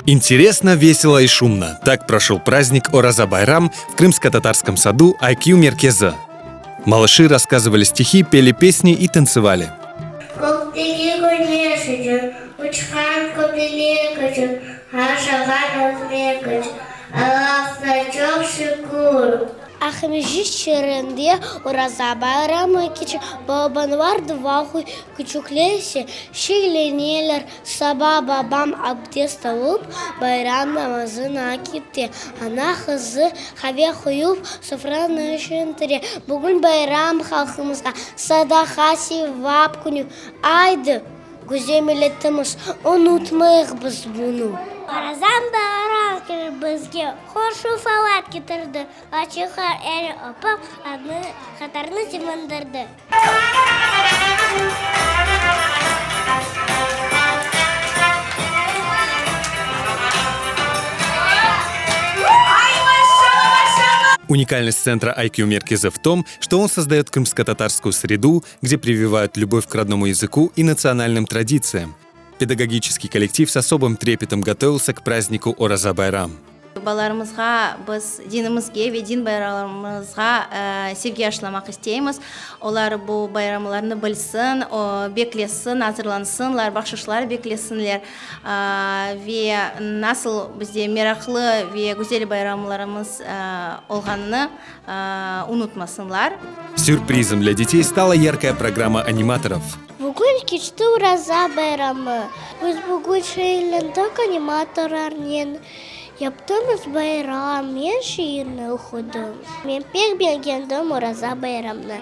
Интересно, весело и шумно. Так прошел праздник Ораза Байрам в крымско-татарском саду IQ Меркеза. Малыши рассказывали стихи, пели песни и танцевали. Ахмежи шеренде Ораза байрамы кичи бабанвар двахуй күчүклесе шейленелер саба бабам абдест алып байрам намазына китти. Ана кызы хаве куюп суфраны шентире. Бүгүн байрам халкыбызга садака севап күнү. Айды гүземелетimiz, unutmayıqбыз буну. Ораза байрам бизге хошу фалат кетирди. Ачыхар эри опа хатарны симандырды. Уникальность центра IQ Меркеза в том, что он создает крымско-татарскую среду, где прививают любовь к родному языку и национальным традициям. Педагогический коллектив с особым трепетом готовился к празднику Ораза Байрам. Баларымызға біз динімізге ве дин байрамымызға sevgi ашламақ істейміз. Олар бұл байрамларны білсін, беклесін, азырлансынлар, бақшышлар беклесінлер. Ве насыл бізде мерақлы ве гүзел байрамларымыз олғанны ұнытмасынлар. Сюрпризом для детей стала яркая программа аниматоров. Бүгін кешті Ораза байрамы. Біз бүгін шейлендік аниматорлармен yaptığımız bayram, мен şiirini okudum. Ben pek beğendim Orazа bayramını.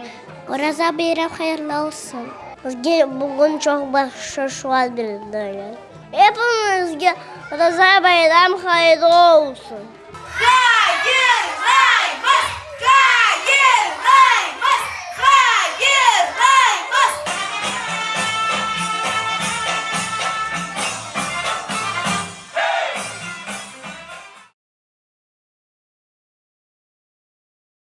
Orazа bayram hayırlı olsun. Bizge bugün çok başarılar dilerim. Hepimizge Orazа bayram hayırlı olsun. Hayırlı!